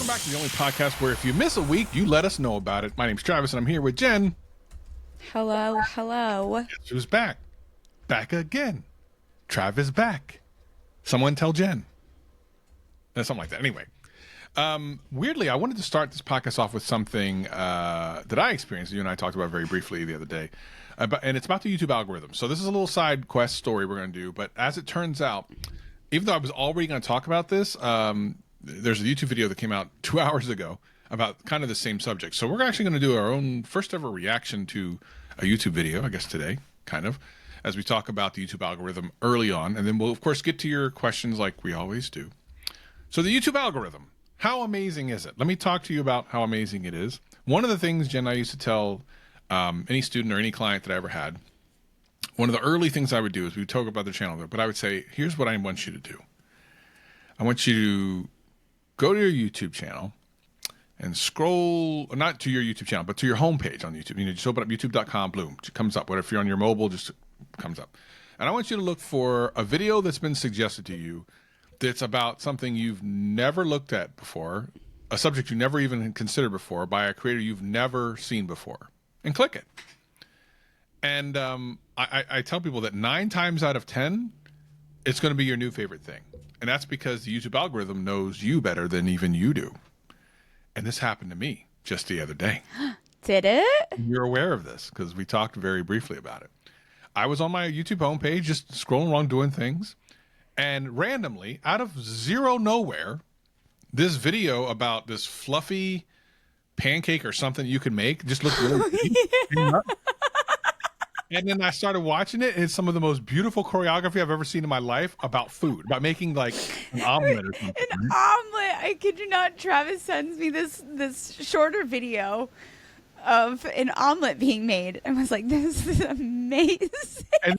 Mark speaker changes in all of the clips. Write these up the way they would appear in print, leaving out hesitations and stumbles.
Speaker 1: Welcome back to the only podcast where if you miss a week, you let us know about it. My name's Travis, and I'm here with Jen.
Speaker 2: Hello, hello.
Speaker 1: Guess who's back? Back again. Travis back. Someone tell Jen. Something like that. Anyway, weirdly, I wanted to start this podcast off with something that I experienced. You and I talked about very briefly the other day. And it's about the YouTube algorithm. So this is a little side quest story we're going to do. But as it turns out, even though I was already going to talk about this, there's a YouTube video that came out 2 hours ago about kind of the same subject. So we're actually going to do our own first ever reaction to a YouTube video, I guess today, kind of, as we talk about the YouTube algorithm early on. And then we'll, of course, get to your questions like we always do. So the YouTube algorithm, how amazing is it? Let me talk to you about how amazing it is. One of the things, Jen, I used to tell any student or any client that I ever had, one of the early things I would do is we would talk about the channel, but I would say, here's what I want you to do. I want you to go to your YouTube channel and scroll, not to your YouTube channel, but to your homepage on YouTube. You know, just open up youtube.com, boom, it comes up. What if you're on your mobile, just comes up. And I want you to look for a video that's been suggested to you that's about something you've never looked at before, a subject you never even considered before, by a creator you've never seen before, and click it. And I tell people that 9 times out of 10, it's going to be your new favorite thing. And that's because the YouTube algorithm knows you better than even you do. And this happened to me just the other day.
Speaker 2: Did it?
Speaker 1: You're aware of this because we talked very briefly about it. I was on my YouTube homepage, just scrolling along doing things. And randomly, out of zero nowhere, this video about this fluffy pancake or something you can make just looked really good. And then I started watching it, and it's some of the most beautiful choreography I've ever seen in my life about food, about making like an omelet or something.
Speaker 2: An omelet. I kid you not. Travis sends me this shorter video of an omelet being made. I was like, this is amazing.
Speaker 1: And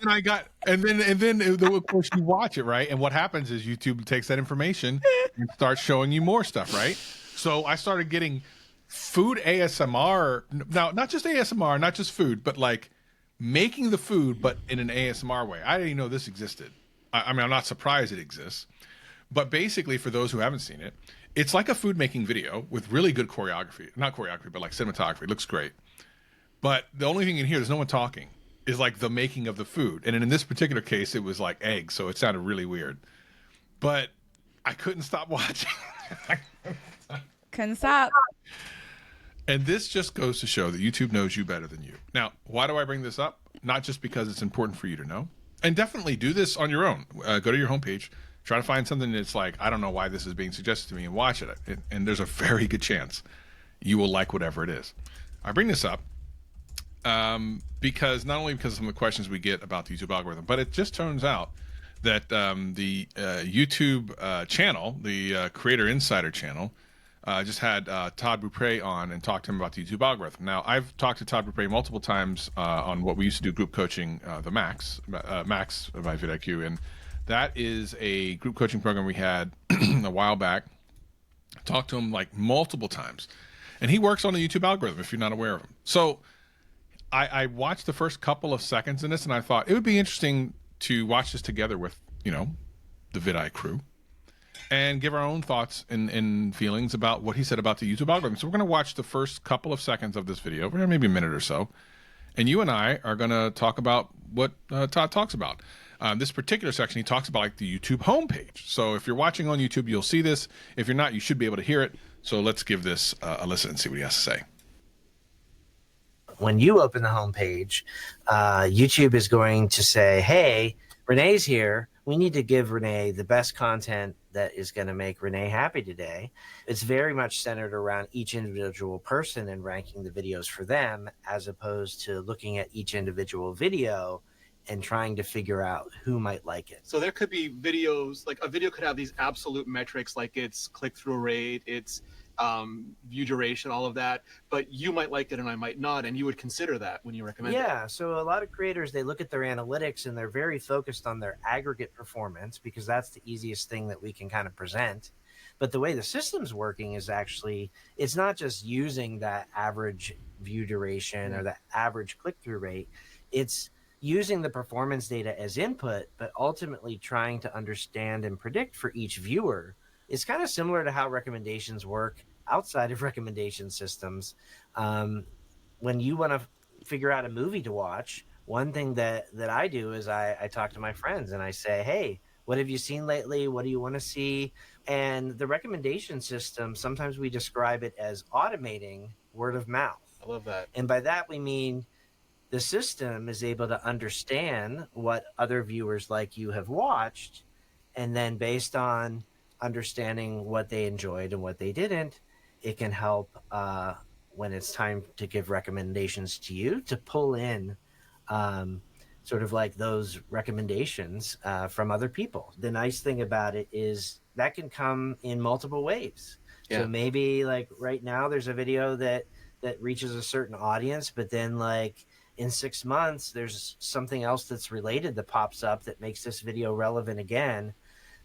Speaker 1: then of course you watch it, right? And what happens is YouTube takes that information and starts showing you more stuff, right? So I started getting food ASMR. Now, not just ASMR, not just food, but like making the food, but in an ASMR way. I didn't even know this existed. I mean, I'm not surprised it exists. But basically, for those who haven't seen it, it's like a food making video with really good choreography. Not choreography, but like cinematography. It looks great. But the only thing in here, there's no one talking, is like the making of the food. And in this particular case, it was like eggs, so it sounded really weird. But I couldn't stop watching.
Speaker 2: Couldn't stop.
Speaker 1: And this just goes to show that YouTube knows you better than you. Now, why do I bring this up? Not just because it's important for you to know. And definitely do this on your own. Go to your homepage. Try to find something that's like, I don't know why this is being suggested to me, and watch it. And there's a very good chance you will like whatever it is. I bring this up because not only because of some of the questions we get about the YouTube algorithm, but it just turns out that the YouTube channel, the Creator Insider channel, just had Todd Beaupre on and talked to him about the YouTube algorithm. Now, I've talked to Todd Beaupre multiple times on what we used to do, group coaching, the Max by vidIQ, and that is a group coaching program we had a while back. Talked to him like multiple times, and he works on the YouTube algorithm if you're not aware of him. So I watched the first couple of seconds in this, and I thought it would be interesting to watch this together with, you know, the vidIQ crew, and give our own thoughts and feelings about what he said about the YouTube algorithm. So we're going to watch the first couple of seconds of this video, maybe a minute or so, and you and I are going to talk about what Todd talks about. This particular section, he talks about like the YouTube homepage. So if you're watching on YouTube, you'll see this. If you're not, you should be able to hear it. So let's give this a listen and see what he has to say.
Speaker 3: When you open the homepage, YouTube is going to say, hey, Renee's here. We need to give Renee the best content that is going to make Renee happy today. It's very much centered around each individual person and ranking the videos for them, as opposed to looking at each individual video and trying to figure out who might like it.
Speaker 4: So there could be videos, like a video could have these absolute metrics, like its click-through rate, its view duration, all of that, but you might like it and I might not, and you would consider that when you recommend it.
Speaker 3: Yeah, so a lot of creators, they look at their analytics and they're very focused on their aggregate performance because that's the easiest thing that we can kind of present. But the way the system's working is actually, it's not just using that average view duration or the average click-through rate. It's using the performance data as input, but ultimately trying to understand and predict for each viewer it's kind of similar to how recommendations work outside of recommendation systems. When you want to figure out a movie to watch, one thing that I do is I talk to my friends and I say, hey, what have you seen lately? What do you want to see? And the recommendation system, sometimes we describe it as automating word of mouth.
Speaker 4: I love that.
Speaker 3: And by that, we mean the system is able to understand what other viewers like you have watched. And then based on understanding what they enjoyed and what they didn't, it can help when it's time to give recommendations to you to pull in sort of like those recommendations from other people. The nice thing about it is that can come in multiple ways.
Speaker 4: Yeah.
Speaker 3: So maybe like right now there's a video that reaches a certain audience, but then like in 6 months there's something else that's related that pops up that makes this video relevant again.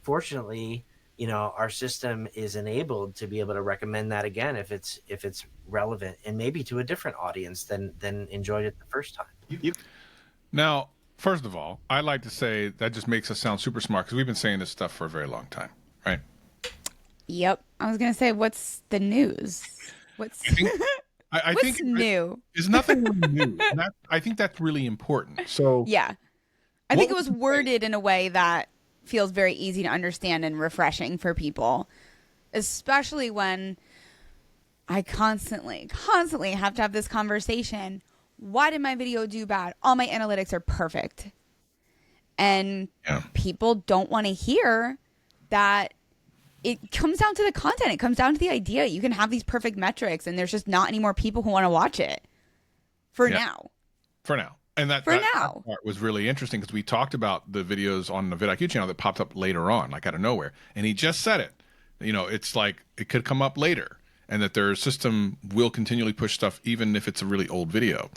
Speaker 3: Fortunately, our system is enabled to be able to recommend that again if it's relevant and maybe to a different audience than enjoyed it the first time.
Speaker 1: Now, first of all, I like to say that just makes us sound super smart because we've been saying this stuff for a very long time, right?
Speaker 2: Yep. I was gonna say, what's the news? What's
Speaker 1: I
Speaker 2: what's
Speaker 1: think
Speaker 2: new?
Speaker 1: There's nothing really new. And I think that's really important. So
Speaker 2: Yeah, I think it was worded in a way that feels very easy to understand and refreshing for people, especially when I constantly have to have this conversation. Why did my video do bad? All my analytics are perfect. And people don't want to hear that. It comes down to the content. It comes down to the idea. You can have these perfect metrics and there's just not any more people who want to watch it for now.
Speaker 1: For now. And that part was really interesting because we talked about the videos on the vidIQ channel that popped up later on, like out of nowhere. And he just said it. It's like it could come up later and that their system will continually push stuff even if it's a really old video.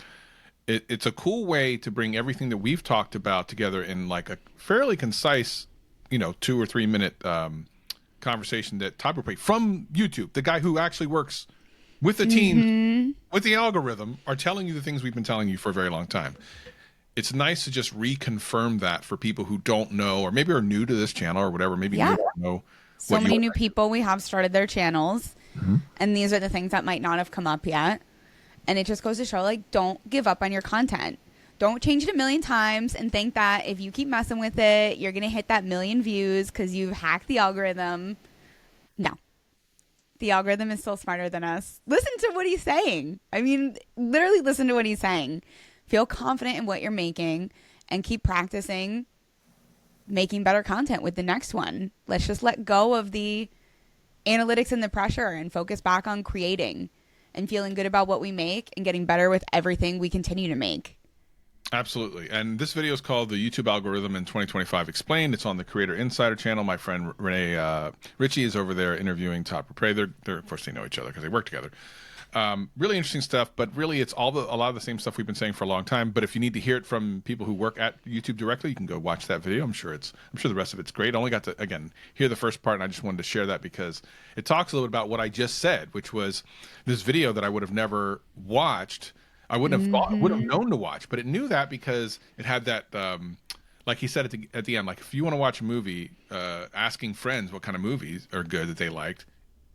Speaker 1: It's a cool way to bring everything that we've talked about together in like a fairly concise, 2 or 3 minute conversation that Todd Propay from YouTube, the guy who actually works with the team, with the algorithm, are telling you the things we've been telling you for a very long time. It's nice to just reconfirm that for people who don't know or maybe are new to this channel or whatever. Maybe you don't know.
Speaker 2: So many new people we have started their channels, and these are the things that might not have come up yet. And it just goes to show, like, don't give up on your content. Don't change it a million times and think that if you keep messing with it, you're going to hit that million views because you've hacked the algorithm. No. The algorithm is still smarter than us. Listen to what he's saying. I mean, literally listen to what he's saying. Feel confident in what you're making and keep practicing making better content with the next one. Let's just let go of the analytics and the pressure and focus back on creating and feeling good about what we make and getting better with everything we continue to make.
Speaker 1: Absolutely. And this video is called The YouTube Algorithm in 2025 Explained. It's on the Creator Insider channel. My friend Renee Ritchie is over there interviewing Todd Propay. They're of course, they know each other because they work together. Really interesting stuff, but really it's a lot of the same stuff we've been saying for a long time. But if you need to hear it from people who work at YouTube directly, you can go watch that video. I'm sure the rest of it's great. I only got to, again, hear the first part, and I just wanted to share that because it talks a little bit about what I just said, which was this video that I would have never watched. I wouldn't have thought, would have known to watch, but it knew that because it had that, like he said at the end, like if you want to watch a movie, asking friends what kind of movies are good that they liked,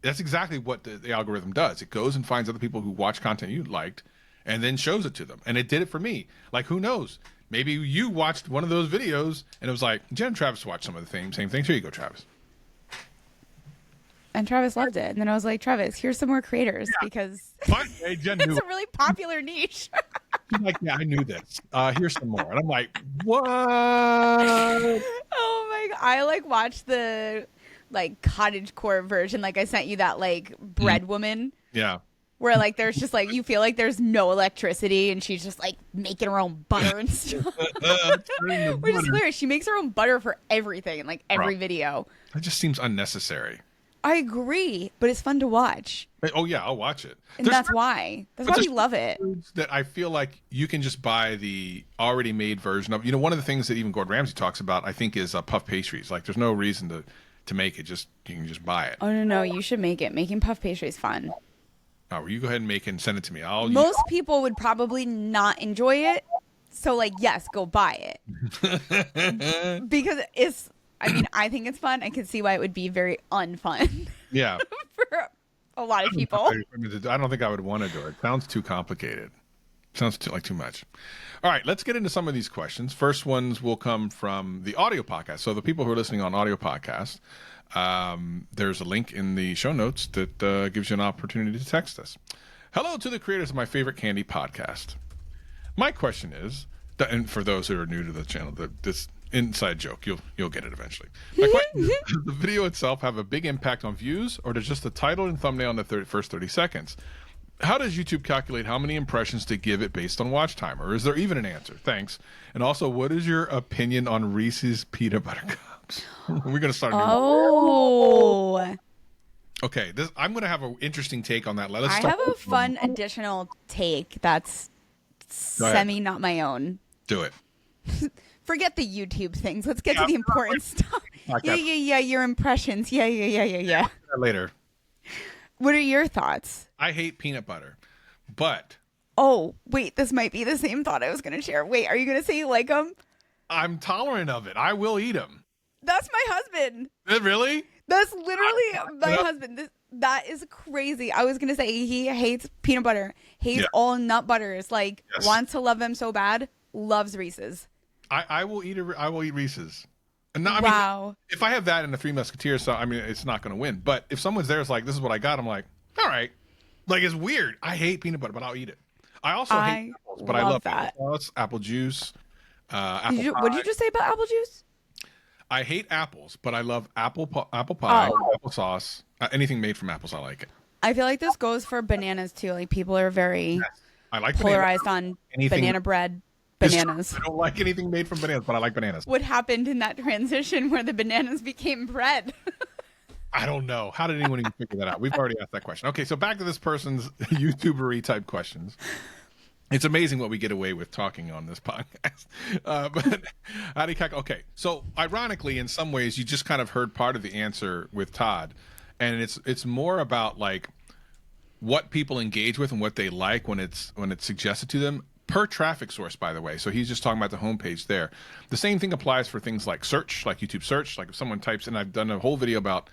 Speaker 1: that's exactly what the algorithm does. It goes and finds other people who watch content you liked and then shows it to them. And it did it for me. Like, who knows? Maybe you watched one of those videos and it was like, Jen and Travis watched some of the same things. Here you go, Travis.
Speaker 2: And Travis loved it. And then I was like, Travis, here's some more creators because
Speaker 1: Hey, Jen
Speaker 2: it's
Speaker 1: knew
Speaker 2: a really popular niche.
Speaker 1: She's like, yeah, I knew this. Here's some more. And I'm like, what?
Speaker 2: Oh my God. I like watched the like cottagecore version. Like I sent you that like bread woman.
Speaker 1: Yeah.
Speaker 2: Where like there's just like you feel like there's no electricity and she's just like making her own butter and stuff. Which is hilarious. She makes her own butter for everything in like every video.
Speaker 1: That just seems unnecessary.
Speaker 2: I agree, but it's fun to watch.
Speaker 1: Oh yeah, I'll watch it.
Speaker 2: And that's why we love it.
Speaker 1: That I feel like you can just buy the already made version of. One of the things that even Gordon Ramsay talks about, I think, is puff pastries. Like, there's no reason to make it. You can just buy it.
Speaker 2: Oh no, you should make it. Making puff pastry is fun.
Speaker 1: Oh, well, you go ahead and make it and send it to me.
Speaker 2: Most people would probably not enjoy it, so like, yes, go buy it because I mean, I think it's fun. I can see why it would be very unfun
Speaker 1: Yeah.
Speaker 2: for a lot of people.
Speaker 1: I don't think I would want to do it. Sounds too complicated. Sounds like too much. All right, let's get into some of these questions. First ones will come from the audio podcast. So the people who are listening on audio podcast, there's a link in the show notes that gives you an opportunity to text us. Hello to the creators of my favorite candy podcast. My question is, and for those who are new to the channel, this inside joke, you'll get it eventually. My question is, does the video itself have a big impact on views, or does just the title and thumbnail in the first 30 seconds? How does YouTube calculate how many impressions to give it based on watch time? Or is there even an answer? Thanks. And also, what is your opinion on Reese's peanut butter cups? We're going to start.
Speaker 2: Oh.
Speaker 1: Okay, I'm going to have an interesting take on that.
Speaker 2: I have a fun additional take that's semi not my own.
Speaker 1: Do it.
Speaker 2: Forget the YouTube things. Let's get to the important stuff.
Speaker 1: Okay.
Speaker 2: Yeah. Your impressions. Yeah.
Speaker 1: Later.
Speaker 2: What are your thoughts?
Speaker 1: I hate peanut butter, but...
Speaker 2: Oh, wait, this might be the same thought I was going to share. Wait, are you going to say you like them?
Speaker 1: I'm tolerant of it. I will eat them.
Speaker 2: That's my husband.
Speaker 1: Really?
Speaker 2: That's literally my husband. That is crazy. I was going to say he hates peanut butter, hates all nut butters, wants to love them so bad, loves Reese's.
Speaker 1: I will eat Reese's. And I mean, if I have that in the Three Musketeers, so I mean, it's not going to win. But if someone's there, it's like, this is what I got. I'm like, all right. Like, it's weird. I hate peanut butter, but I'll eat it. I also hate apples, but I love that. Apple sauce, apple juice, apple pie.
Speaker 2: What did you just say about apple juice?
Speaker 1: I hate apples, but I love apple pie, apple sauce. Anything made from apples, I like it.
Speaker 2: I feel like this goes for bananas too. Like, people are very
Speaker 1: I like
Speaker 2: polarized on banana bread. Bananas.
Speaker 1: I don't like anything made from bananas, but I like bananas.
Speaker 2: What happened in that transition where the bananas became bread?
Speaker 1: I don't know. How did anyone even figure that out? We've already asked that question. Okay, so back to this person's YouTuber-y type questions. It's amazing what we get away with talking on this podcast. But how do you okay, so ironically, in some ways, you just kind of heard part of the answer with Todd, and it's more about like what people engage with and what they like when it's suggested to them. Per traffic source, by the way. So he's just talking about the homepage there. The same thing applies for things like search, like YouTube search. Like if someone types in, I've done a whole video about,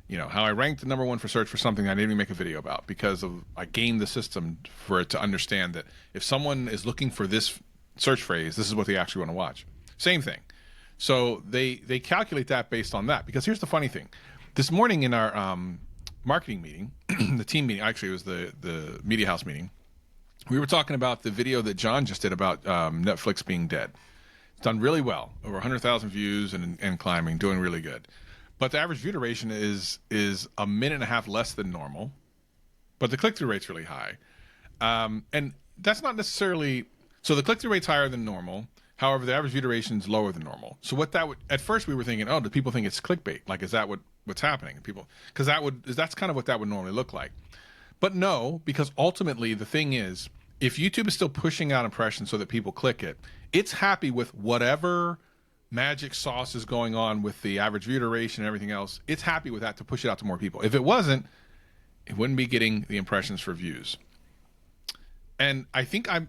Speaker 1: how I ranked the #1 for search for something I didn't even make a video about because I gamed the system for it to understand that if someone is looking for this search phrase, this is what they actually want to watch. Same thing. So they calculate that based on that. Because here's the funny thing. This morning in our marketing meeting, the team meeting, actually it was the Media House meeting, we were talking about the video that John just did about Netflix being dead. It's done really well, over 100,000 views and climbing, doing really good. But the average view duration is a minute and a half less than normal, but the click-through rate's really high. And that's not necessarily... So the click-through rate's higher than normal. However, the average view duration is lower than normal. So what that would... At first we were thinking, oh, do people think it's clickbait? Like, is that what's happening? Because that's kind of what that would normally look like. But no, because ultimately the thing is, if YouTube is still pushing out impressions so that people click it, it's happy with whatever magic sauce is going on with the average view duration and everything else. It's happy with that to push it out to more people. If it wasn't, it wouldn't be getting the impressions for views. And I think I'm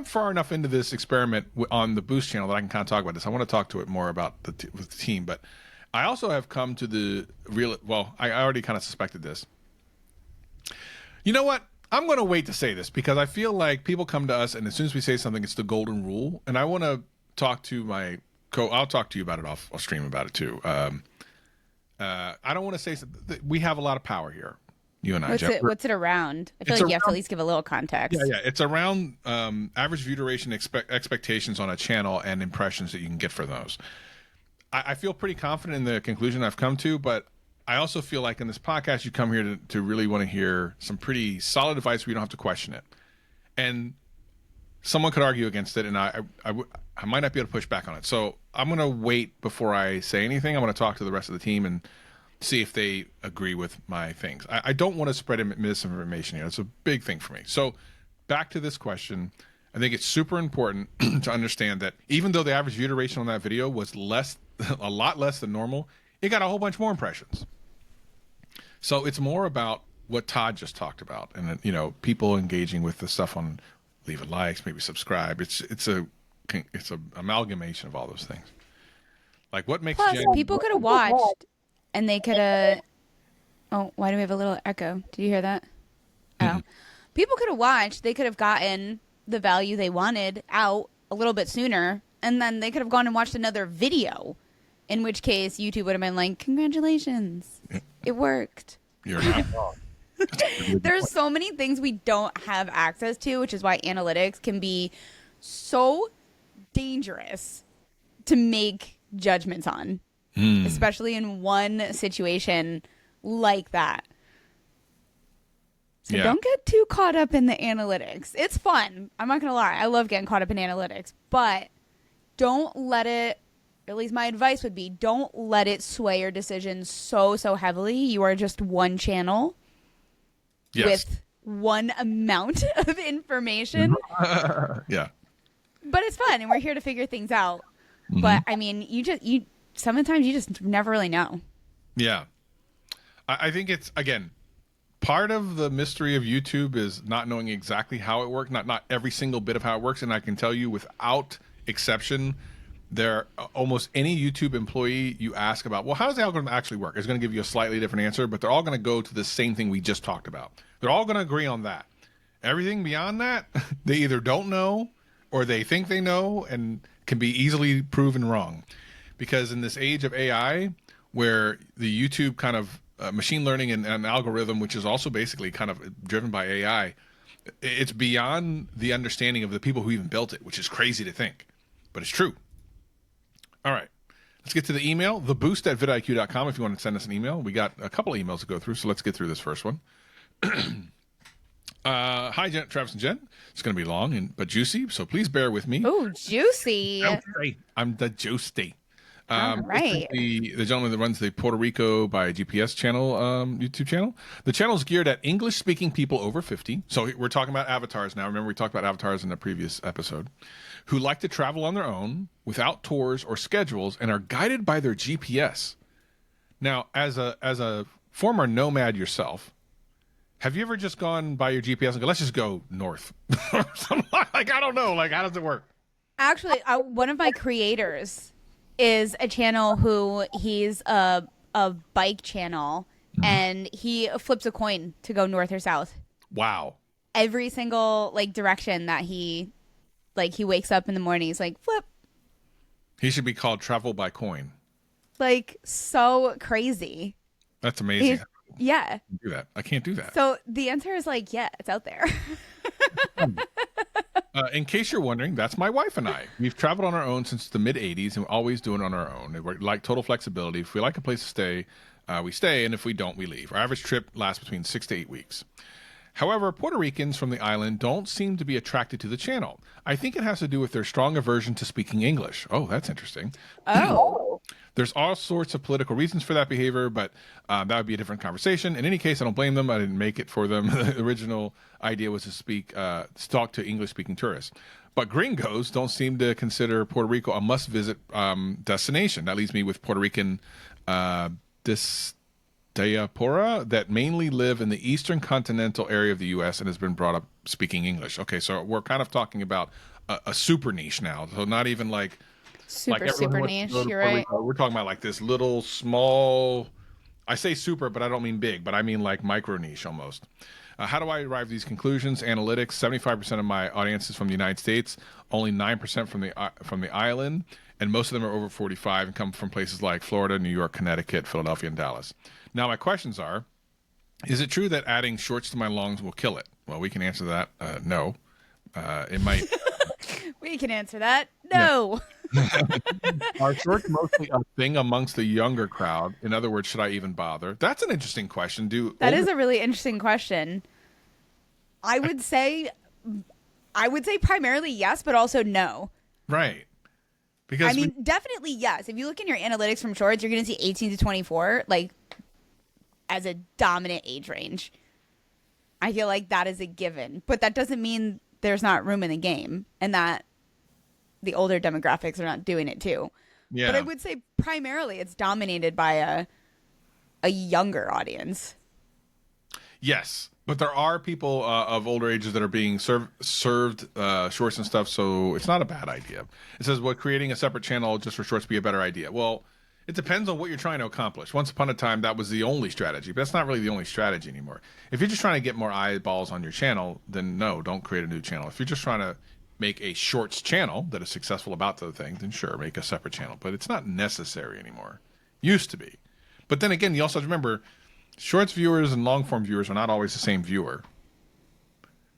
Speaker 1: far enough into this experiment on the Boost channel that I can kind of talk about this. I want to talk to it more about with the team, but I also have come to the real. Well, I already kind of suspected this. You know what? I'm going to wait to say this because I feel like people come to us and as soon as we say something, it's the golden rule. And I want to talk to I'll talk to you about it I'll stream about it too. I don't want to say we have a lot of power here. You and I, Jeff.
Speaker 2: What's it around? I feel like you have to at least give a little context.
Speaker 1: Yeah. It's around average view duration expectations on a channel and impressions that you can get for those. I feel pretty confident in the conclusion I've come to, but I also feel like in this podcast, you come here to really want to hear some pretty solid advice where you don't have to question it. And someone could argue against it, and I might not be able to push back on it. So I'm going to wait before I say anything. I'm going to talk to the rest of the team and see if they agree with my things. I don't want to spread misinformation here. It's a big thing for me. So back to this question. I think it's super important to understand that even though the average view duration on that video was a lot less than normal, it got a whole bunch more impressions. So it's more about what Todd just talked about, and people engaging with the stuff on leave a likes, maybe subscribe. It's a amalgamation of all those things. Like, what makes
Speaker 2: Plus,
Speaker 1: Jen?
Speaker 2: people could have watched, and they could have. Oh, why do we have a little echo? Did you hear that? Oh, people could have watched. They could have gotten the value they wanted out a little bit sooner, and then they could have gone and watched another video. In which case, YouTube would have been like, "Congratulations, it worked."
Speaker 1: You're not wrong.
Speaker 2: There's so many things we don't have access to, which is why analytics can be so dangerous to make judgments on, especially in one situation like that. So don't get too caught up in the analytics. It's fun. I'm not going to lie. I love getting caught up in analytics, but don't let it, at least my advice would be, don't let it sway your decisions so heavily. You are just one channel with one amount of information.
Speaker 1: Yeah.
Speaker 2: But it's fun, and we're here to figure things out. But I mean, sometimes you just never really know.
Speaker 1: Yeah. I think it's, again, part of the mystery of YouTube is not knowing exactly how it works, not every single bit of how it works. And I can tell you without exception, there almost any YouTube employee you ask about, well, how does the algorithm actually work? Is going to give you a slightly different answer, but they're all going to go to the same thing we just talked about. They're all going to agree on that. Everything beyond that, they either don't know or they think they know and can be easily proven wrong. Because in this age of AI, where the YouTube kind of machine learning and algorithm, which is also basically kind of driven by AI, it's beyond the understanding of the people who even built it, which is crazy to think, but it's true. All right, let's get to the email, theboost@vidIQ.com if you want to send us an email. We got a couple of emails to go through, so let's get through this first one. Hi, Travis and Jen. It's going to be long but juicy, so please bear with me.
Speaker 2: Oh, juicy.
Speaker 1: I'm the juicy.
Speaker 2: All right.
Speaker 1: The gentleman that runs the Puerto Rico by GPS channel, YouTube channel. The channel is geared at English-speaking people over 50. So we're talking about avatars now. Remember, we talked about avatars in the previous episode, who like to travel on their own without tours or schedules and are guided by their GPS. Now, as a former nomad yourself, have you ever just gone by your GPS and go, let's just go north? Like, I don't know. Like, how does it work?
Speaker 2: Actually, one of my creators is a channel who he's a bike channel, and he flips a coin to go north or south.
Speaker 1: Wow.
Speaker 2: Every single like direction that he wakes up in the morning, he's like, flip.
Speaker 1: He should be called Travel by Coin.
Speaker 2: Like, so crazy.
Speaker 1: That's amazing.
Speaker 2: Yeah.
Speaker 1: Do that. I can't do that.
Speaker 2: So the answer is like, yeah, it's out there.
Speaker 1: In case you're wondering, that's my wife and I. We've traveled on our own since the mid-'80s and we're always doing it on our own. We like total flexibility. If we like a place to stay, we stay, and if we don't, we leave. Our average trip lasts between 6 to 8 weeks. However, Puerto Ricans from the island don't seem to be attracted to the channel. I think it has to do with their strong aversion to speaking English. Oh, that's interesting.
Speaker 2: Oh.
Speaker 1: There's all sorts of political reasons for that behavior, but that would be a different conversation. In any case, I don't blame them. I didn't make it for them. The original idea was to talk to English-speaking tourists. But gringos don't seem to consider Puerto Rico a must-visit destination. That leaves me with Puerto Rican diaspora that mainly live in the eastern continental area of the U.S. and has been brought up speaking English. Okay, so we're kind of talking about a super niche now. So not even like...
Speaker 2: Super niche, you're right.
Speaker 1: We're talking about like this little small, I say super, but I don't mean big, but I mean like micro niche almost. How do I arrive at these conclusions? Analytics, 75% of my audience is from the United States, only 9% from the island, and most of them are over 45 and come from places like Florida, New York, Connecticut, Philadelphia, and Dallas. Now my questions are, is it true that adding shorts to my longs will kill it? Well, we can answer that. No. It might...
Speaker 2: We can answer that. No.
Speaker 1: Are shorts mostly a thing amongst the younger crowd? In other words, should I even bother? That's an interesting question.
Speaker 2: That is a really interesting question. I would say primarily yes, but also no.
Speaker 1: Right. Because
Speaker 2: I mean, definitely yes. If you look in your analytics from shorts, you're going to see 18 to 24 like as a dominant age range. I feel like that is a given, but that doesn't mean there's not room in the game and that the older demographics are not doing it too. Yeah. But I would say primarily it's dominated by a younger audience.
Speaker 1: Yes, but there are people of older ages that are being served shorts and stuff, so it's not a bad idea. It says, "Would creating a separate channel just for shorts be a better idea?" Well, it depends on what you're trying to accomplish. Once upon a time, that was the only strategy, but that's not really the only strategy anymore. If you're just trying to get more eyeballs on your channel, then no, don't create a new channel. If you're just trying to make a shorts channel that is successful about the thing, then sure, make a separate channel. But it's not necessary anymore. Used to be. But then again, you also have to remember, shorts viewers and long form viewers are not always the same viewer.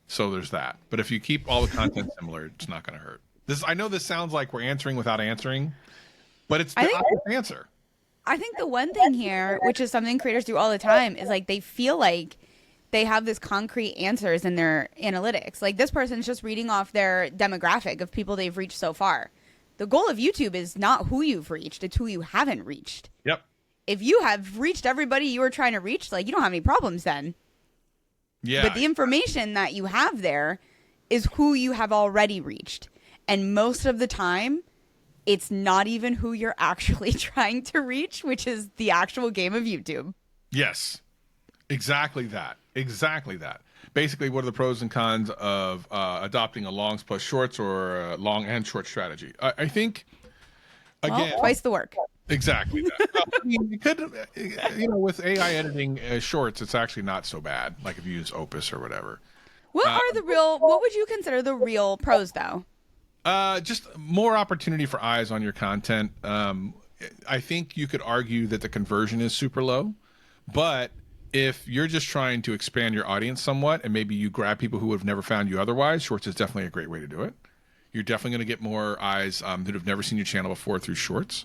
Speaker 1: So there's that. But if you keep all the content similar, it's not going to hurt. I know this sounds like we're answering without answering, but it's the obvious answer.
Speaker 2: I think the one thing here, which is something creators do all the time, is like they feel like they have this concrete answers in their analytics. Like this person's just reading off their demographic of people they've reached so far. The goal of YouTube is not who you've reached, it's who you haven't reached.
Speaker 1: Yep.
Speaker 2: If you have reached everybody you were trying to reach, like you don't have any problems then.
Speaker 1: Yeah.
Speaker 2: But the information that you have there is who you have already reached. And most of the time, it's not even who you're actually trying to reach, which is the actual game of YouTube.
Speaker 1: Yes. Exactly that. Exactly that. Basically, what are the pros and cons of adopting a longs plus shorts or a long and short strategy? I think, again...
Speaker 2: Well, twice the work.
Speaker 1: Exactly that. I mean, you could, with AI editing shorts, it's actually not so bad. Like if you use Opus or whatever.
Speaker 2: What would you consider the real pros, though?
Speaker 1: Just more opportunity for eyes on your content. I think you could argue that the conversion is super low, but if you're just trying to expand your audience somewhat and maybe you grab people who have never found you otherwise, shorts is definitely a great way to do it. You're definitely going to get more eyes that have never seen your channel before through shorts.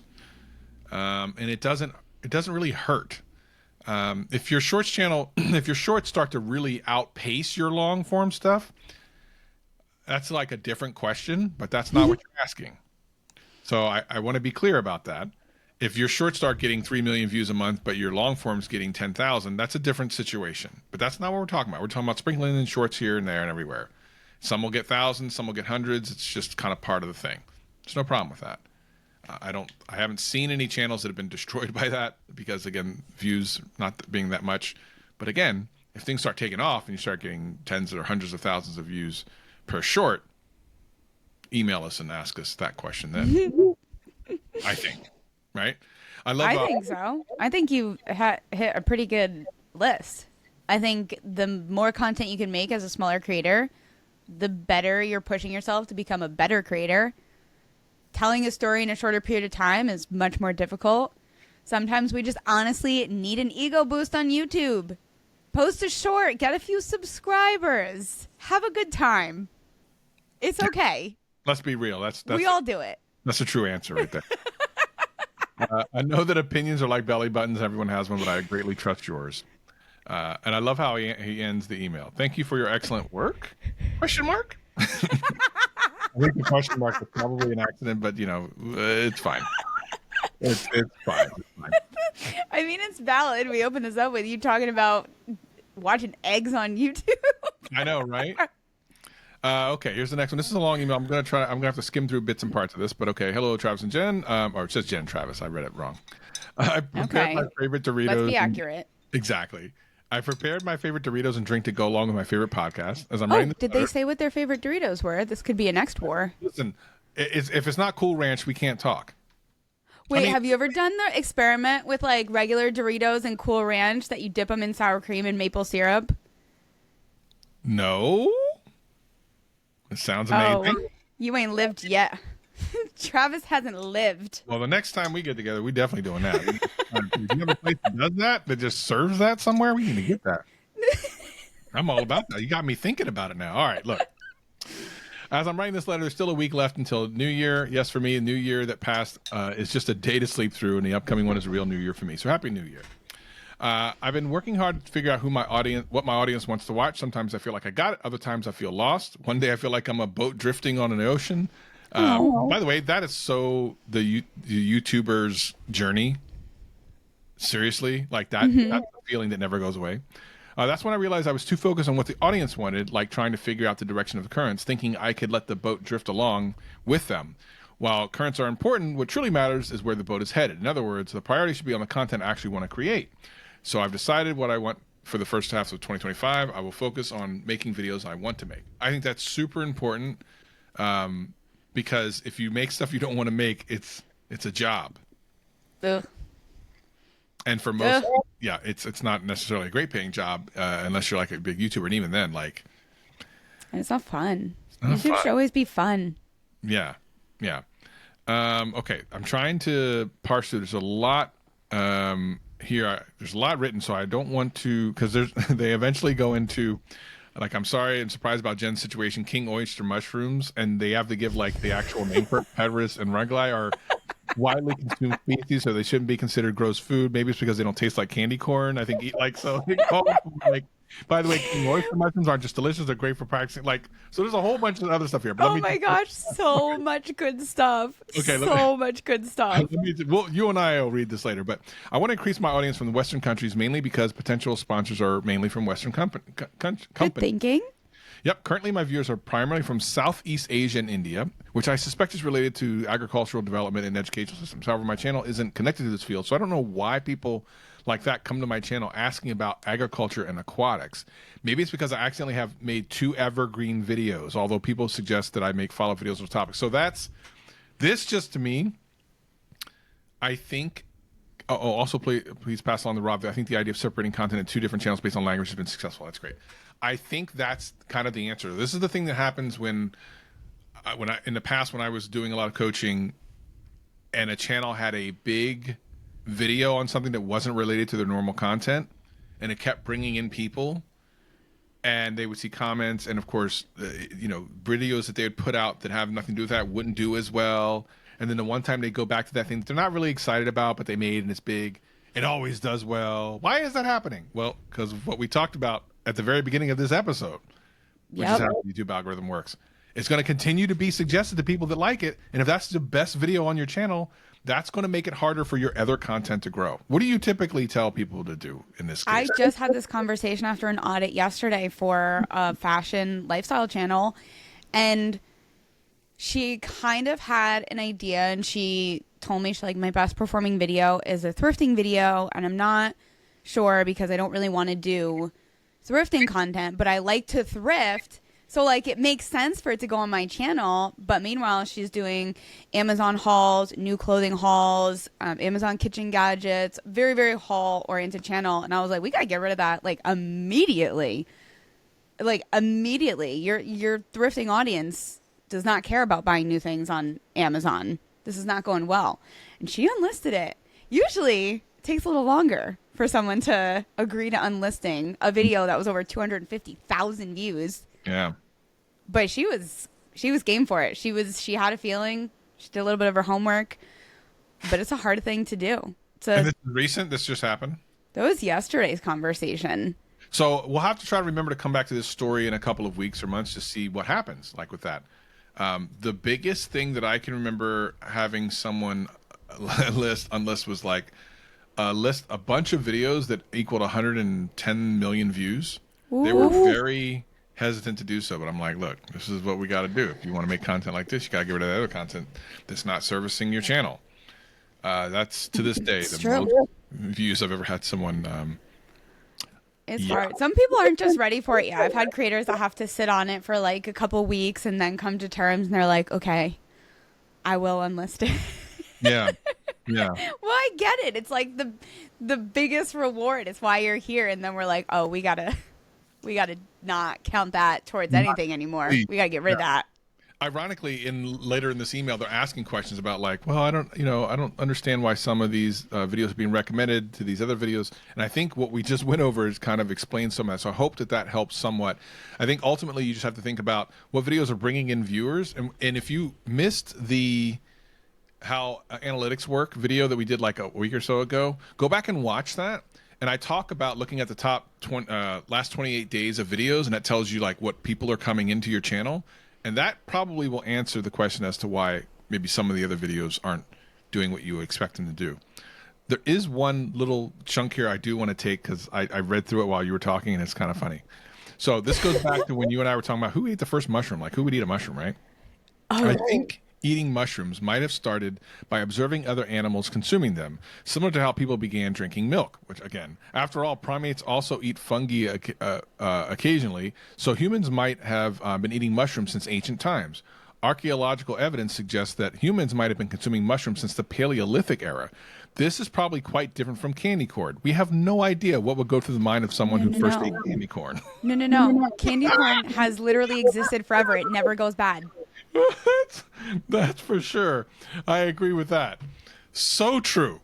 Speaker 1: And it doesn't really hurt. If your shorts start to really outpace your long form stuff, that's like a different question, but that's not what you're asking. So I want to be clear about that. If your shorts start getting 3 million views a month, but your long form's getting 10,000, that's a different situation. But that's not what we're talking about. We're talking about sprinkling in shorts here and there and everywhere. Some will get thousands, some will get hundreds. It's just kind of part of the thing. There's no problem with that. I haven't seen any channels that have been destroyed by that because, again, views not being that much. But again, if things start taking off and you start getting tens or hundreds of thousands of views per short, email us and ask us that question then. I think, right?
Speaker 2: I think so. I think you hit a pretty good list. I think the more content you can make as a smaller creator, the better you're pushing yourself to become a better creator. Telling a story in a shorter period of time is much more difficult. Sometimes we just honestly need an ego boost on YouTube. Post a short, get a few subscribers, have a good time. It's okay.
Speaker 1: Let's be real.
Speaker 2: We all do it.
Speaker 1: That's a true answer right there. I know that opinions are like belly buttons. Everyone has one, but I greatly trust yours. And I love how he ends the email. Thank you for your excellent work? Question mark? I think the question mark was probably an accident, but it's fine. It's fine. It's fine.
Speaker 2: I mean, it's valid. We opened this up with you talking about watching eggs on YouTube.
Speaker 1: I know, right? Okay, here's the next one. This is a long email. I'm gonna have to skim through bits and parts of this, but okay. Hello, Travis and Jen. Or it says Jen Travis. I read it wrong. I prepared my favorite Doritos.
Speaker 2: Let's be accurate.
Speaker 1: Exactly. I prepared my favorite Doritos and drink to go along with my favorite podcast. As I'm writing this
Speaker 2: did they say what their favorite Doritos were? This could be a next war.
Speaker 1: Listen, if it's not Cool Ranch, we can't talk.
Speaker 2: Wait, have you ever done the experiment with like regular Doritos and Cool Ranch that you dip them in sour cream and maple syrup?
Speaker 1: No. It sounds amazing.
Speaker 2: Oh, you ain't lived yet. Travis hasn't lived.
Speaker 1: Well, the next time we get together, we definitely doing that. If you have a place that does that just serves that somewhere, we need to get that. I'm all about that. You got me thinking about it now. All right, look. As I'm writing this letter, there's still a week left until New Year. Yes, for me, a New Year that passed is just a day to sleep through, and the upcoming one is a real New Year for me. So happy New Year. I've been working hard to figure out what my audience wants to watch. Sometimes I feel like I got it. Other times I feel lost. One day I feel like I'm a boat drifting on an ocean. By the way, that is so the YouTuber's journey. Seriously, like that. Mm-hmm. That's a feeling that never goes away. That's when I realized I was too focused on what the audience wanted, like trying to figure out the direction of the currents, thinking I could let the boat drift along with them. While currents are important, what truly matters is where the boat is headed. In other words, the priority should be on the content I actually want to create. So I've decided what I want for the first half of 2025, I will focus on making videos I want to make. I think that's super important, because if you make stuff you don't want to make, it's a job.
Speaker 2: Ugh.
Speaker 1: And for most, yeah, it's not necessarily a great paying job unless you're like a big YouTuber, and even then, like,
Speaker 2: And it's not fun.
Speaker 1: not
Speaker 2: YouTube
Speaker 1: fun.
Speaker 2: should always be fun.
Speaker 1: yeah. Okay, I'm trying to parse through. There's a lot here. There's a lot written, so I don't want to, because they eventually go into, like, I'm sorry and surprised about Jen's situation. King oyster mushrooms, and they have to give like the actual name for it. Pedris and Rungli are widely consumed species, so they shouldn't be considered gross food. Maybe it's because they don't taste like candy corn. I think like. By the way, king oyster mushrooms aren't just delicious; they're great for practicing. Like, so there's a whole bunch of other stuff here. But
Speaker 2: Oh my gosh, so much good stuff.
Speaker 1: Okay,
Speaker 2: so much good stuff.
Speaker 1: Well, you and I will read this later, but I want to increase my audience from the Western countries, mainly because potential sponsors are mainly from Western
Speaker 2: Good
Speaker 1: companies.
Speaker 2: thinking.
Speaker 1: Yep. Currently, my viewers are primarily from Southeast Asia and India, which I suspect is related to agricultural development and educational systems. However, my channel isn't connected to this field, so I don't know why people like that come to my channel asking about agriculture and aquatics. Maybe it's because I accidentally have made 2 evergreen videos, although people suggest that I make follow-up videos on those topics. So this just to me, I think. Also, please pass along to Rob. I think the idea of separating content in 2 different channels based on language has been successful. That's great. I think that's kind of the answer. This is the thing that happens when in the past, when I was doing a lot of coaching and a channel had a big video on something that wasn't related to their normal content, and it kept bringing in people, and they would see comments, and of course, videos that they would put out that have nothing to do with that wouldn't do as well. And then the one time they go back to that thing that they're not really excited about, but they made and it's big, it always does well. Why is that happening? Well, because of what we talked about at the very beginning of this episode, which is how the YouTube algorithm works. It's going to continue to be suggested to people that like it, and if that's the best video on your channel, that's going to make it harder for your other content to grow. What do you typically tell people to do in this case?
Speaker 2: I just had this conversation after an audit yesterday for a fashion lifestyle channel, and she kind of had an idea, and she told me, she's like, my best performing video is a thrifting video, and I'm not sure because I don't really want to do thrifting content, but I like to thrift. So, like, it makes sense for it to go on my channel. But meanwhile, she's doing Amazon hauls, new clothing hauls, Amazon kitchen gadgets, very, very haul-oriented channel. And I was like, we got to get rid of that, like, immediately. Like, immediately. Your thrifting audience does not care about buying new things on Amazon. This is not going well. And she unlisted it. Usually, it takes a little longer for someone to agree to unlisting a video that was over 250,000 views.
Speaker 1: Yeah.
Speaker 2: But she was game for it. She had a feeling. She did a little bit of her homework, but it's a hard thing to do.
Speaker 1: And this is recent? This just happened?
Speaker 2: That was yesterday's conversation.
Speaker 1: So we'll have to try to remember to come back to this story in a couple of weeks or months to see what happens, like with that. The biggest thing that I can remember having someone unlist was like list a bunch of videos that equaled 110 million views.
Speaker 2: Ooh.
Speaker 1: They were very hesitant to do so, but I'm like, look, this is what we got to do. If you want to make content like this, you got to get rid of that other content that's not servicing your channel. That's to this day the most views I've ever had someone.
Speaker 2: It's hard. Some people aren't just ready for it yet. I've had creators that have to sit on it for like a couple weeks and then come to terms, and they're like, okay, I will unlist it.
Speaker 1: Yeah. Yeah.
Speaker 2: Well, I get it. It's like the biggest reward. It's why you're here. And then we're like, oh, we gotta not count that towards anything anymore. We gotta get rid of that.
Speaker 1: Ironically, later in this email, they're asking questions about like, well, I don't understand why some of these videos are being recommended to these other videos. And I think what we just went over is kind of explained some of that. So I hope that helps somewhat. I think ultimately you just have to think about what videos are bringing in viewers. And if you missed the how analytics work video that we did like a week or so ago, go back and watch that. And I talk about looking at the top last 28 days of videos, and that tells you like what people are coming into your channel. And that probably will answer the question as to why maybe some of the other videos aren't doing what you would expect them to do. There is one little chunk here I do want to take because I read through it while you were talking, and it's kind of funny. So this goes back to when you and I were talking about who ate the first mushroom, like who would eat a mushroom, right?
Speaker 2: Oh.
Speaker 1: I think eating mushrooms might have started by observing other animals consuming them, similar to how people began drinking milk, which, again, after all, primates also eat fungi occasionally, so humans might have been eating mushrooms since ancient times. Archaeological evidence suggests that humans might have been consuming mushrooms since the Paleolithic era. This is probably quite different from candy corn. We have no idea what would go through the mind of someone who first ate candy corn.
Speaker 2: No. Candy corn has literally existed forever. It never goes bad.
Speaker 1: That's for sure. I agree with that. So true.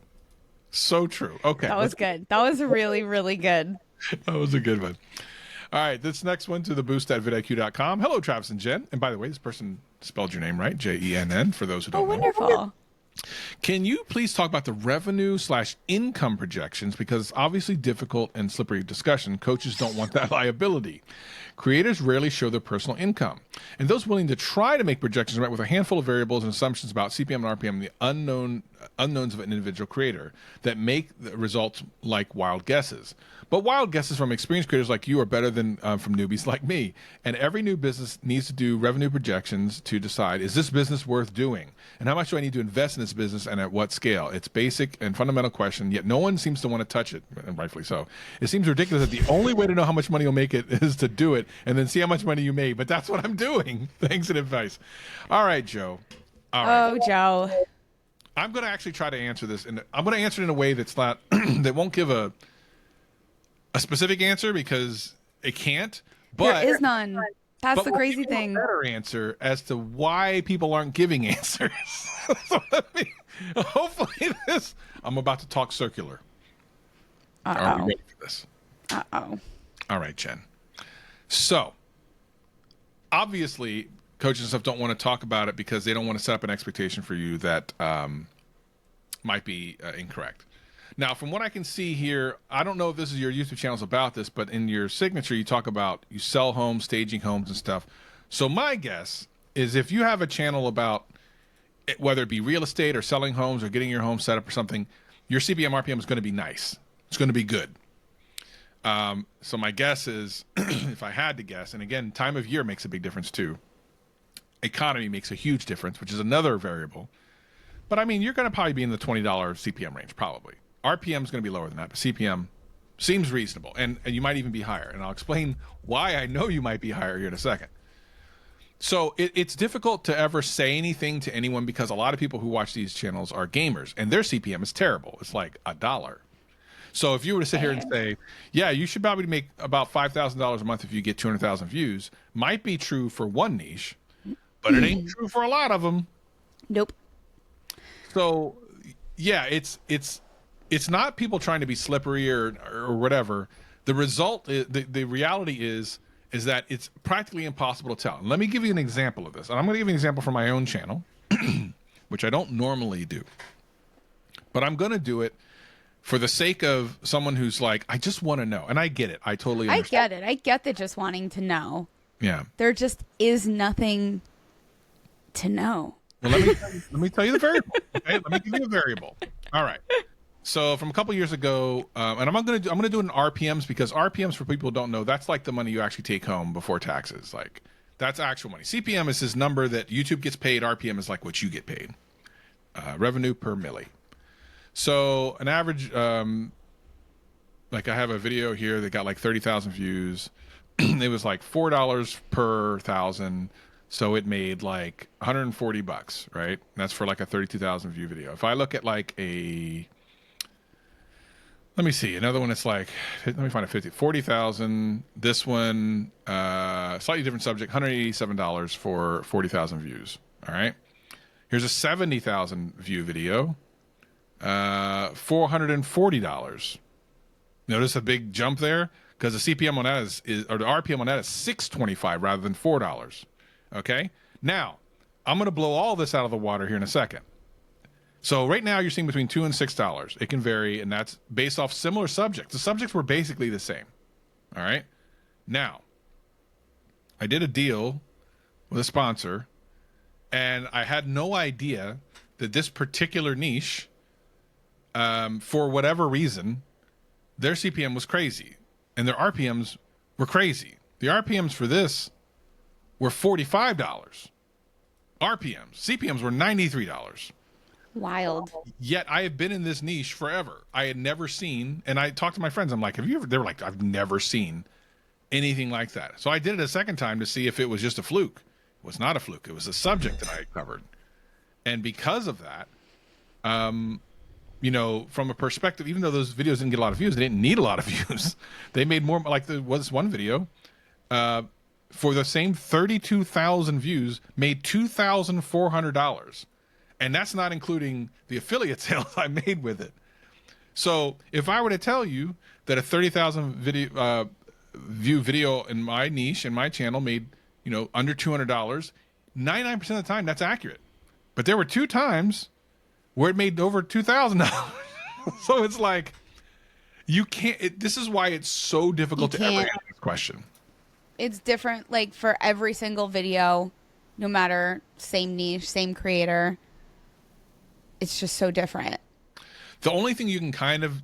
Speaker 1: So true. Okay.
Speaker 2: That was good. That was really, really good.
Speaker 1: That was a good one. All right, this next one to the boost at vidIQ.com. Hello, Travis and Jen. And by the way, this person spelled your name right, Jenn, for those who don't know.
Speaker 2: Wonderful.
Speaker 1: Can you please talk about the revenue/income projections? Because it's obviously difficult and slippery discussion. Coaches don't want that liability. Creators rarely show their personal income. And those willing to try to make projections right with a handful of variables and assumptions about CPM and RPM, the unknowns of an individual creator, that make the results like wild guesses. But wild guesses from experienced creators like you are better than from newbies like me. And every new business needs to do revenue projections to decide, is this business worth doing? And how much do I need to invest in this business and at what scale? It's basic and fundamental question, yet no one seems to want to touch it, and rightfully so. It seems ridiculous that the only way to know how much money you'll make it is to do it and then see how much money you made. But that's what I'm doing. Thanks and advice. All right, Joe. All right.
Speaker 2: Oh, Joe.
Speaker 1: I'm going to actually try to answer this, and I'm going to answer it in a way that's not that won't give a specific answer because it can't. But
Speaker 2: There is none. That's the crazy thing.
Speaker 1: A better answer as to why people aren't giving answers. So hopefully this. I'm about to talk circular. Are we ready for this?
Speaker 2: Uh-oh.
Speaker 1: All right, Jen. So obviously, coaches and stuff don't want to talk about it because they don't want to set up an expectation for you that might be incorrect. Now, from what I can see here, I don't know if this is your YouTube channel's about this, but in your signature, you talk about you sell homes, staging homes and stuff. So my guess is if you have a channel about whether it be real estate or selling homes or getting your home set up or something, your CPM RPM is going to be nice. It's going to be good. So my guess is, if I had to guess, and again, time of year makes a big difference too. Economy makes a huge difference, which is another variable. But I mean, you're going to probably be in the $20 CPM range, probably. RPM is going to be lower than that, but CPM seems reasonable, and you might even be higher. And I'll explain why I know you might be higher here in a second. So it's difficult to ever say anything to anyone because a lot of people who watch these channels are gamers, and their CPM is terrible. It's like $1. So if you were to sit here and say, yeah, you should probably make about $5,000 a month if you get 200,000 views, might be true for one niche, but it ain't true for a lot of them.
Speaker 2: Nope.
Speaker 1: So yeah, it's not people trying to be slippery or whatever. The result is, the reality is that it's practically impossible to tell. And let me give you an example of this. And I'm going to give you an example from my own channel, which I don't normally do. But I'm going to do it for the sake of someone who's like, I just want to know. And I get it. I totally understand.
Speaker 2: I get it. I get the just wanting to know.
Speaker 1: Yeah.
Speaker 2: There just is nothing to know.
Speaker 1: Well, let me tell you the variable. Okay, let me give you a variable. All right. So from a couple years ago, and I'm gonna do it in RPMs because RPMs, for people who don't know, that's like the money you actually take home before taxes. Like that's actual money. CPM is this number that YouTube gets paid. RPM is like what you get paid. Revenue per milli. So an average, like I have a video here that got like 30,000 views. It was like $4 per 1,000. So it made like $140, right? And that's for like a 32,000 view video. If I look at like let me see, another one, it's like, let me find a 40,000. This one, slightly different subject, $187 for 40,000 views. All right. Here's a 70,000 view video, $440. Notice a big jump there because the CPM on that is or the RPM on that is $625 rather than $4. Okay. Now I'm going to blow all this out of the water here in a second. So right now you're seeing between $2 and $6. It can vary, and that's based off similar subjects. The subjects were basically the same. All right. Now, I did a deal with a sponsor, and I had no idea that this particular niche, for whatever reason, their CPM was crazy, and their RPMs were crazy. The RPMs for this were $45. RPMs, CPMs were $93.
Speaker 2: Wild.
Speaker 1: Yet I have been in this niche forever. I had never seen, and I talked to my friends. I'm like, have you ever? They were like, I've never seen anything like that. So I did it a second time to see if it was just a fluke. It was not a fluke. It was a subject that I had covered. And because of that, you know, from a perspective, even though those videos didn't get a lot of views, they didn't need a lot of views. They made more, like there was one video, for the same 32,000 views, made $2,400. And that's not including the affiliate sales I made with it. So if I were to tell you that a 30,000 video view video in my niche in my channel made, you know, under $200, 99% of the time that's accurate. But there were 2 times where it made over $2,000. So it's like you can't. This is why it's so difficult to ever answer this question.
Speaker 2: It's different, like for every single video, no matter same niche, same creator. It's just so different.
Speaker 1: The only thing you can kind of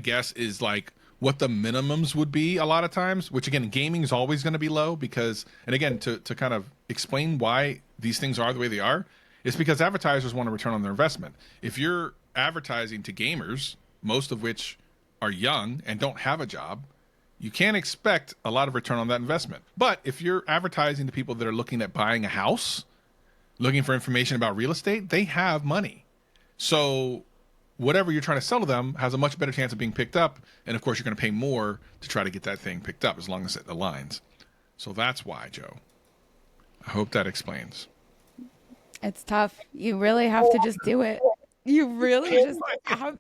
Speaker 1: guess is like what the minimums would be a lot of times, which again, gaming is always going to be low because, and again, to kind of explain why these things are the way they are, it's because advertisers want a return on their investment. If you're advertising to gamers, most of which are young and don't have a job, you can't expect a lot of return on that investment. But if you're advertising to people that are looking at buying a house, looking for information about real estate, they have money. So whatever you're trying to sell to them has a much better chance of being picked up. And of course, you're going to pay more to try to get that thing picked up as long as it aligns. So that's why, Joe. I hope that explains.
Speaker 2: It's tough. You really have to just do it. You really just have.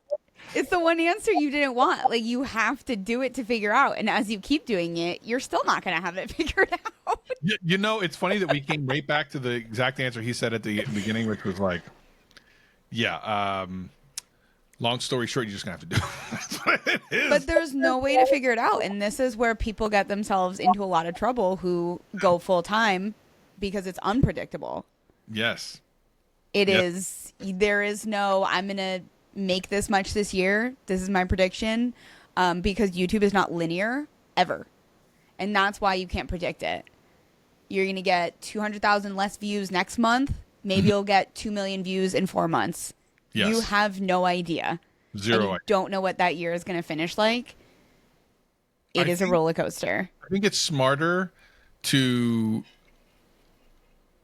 Speaker 2: It's the one answer you didn't want. Like, you have to do it to figure out. And as you keep doing it, you're still not going to have it figured out.
Speaker 1: You know, it's funny that we came right back to the exact answer he said at the beginning, which was like, yeah, long story short, you're just going to have to do it. That's what it is.
Speaker 2: But there's no way to figure it out. And this is where people get themselves into a lot of trouble who go full time because it's unpredictable.
Speaker 1: Yes.
Speaker 2: It is. There is no, I'm going to make this much this year. This is my prediction. Because YouTube is not linear ever. And that's why you can't predict it. You're going to get 200,000 less views next month. Maybe you'll get 2 million views in 4 months.
Speaker 1: Yes.
Speaker 2: You have no idea.
Speaker 1: Zero
Speaker 2: and you
Speaker 1: idea.
Speaker 2: don't know what that year is going to finish like. It is a roller coaster.
Speaker 1: I think it's smarter to,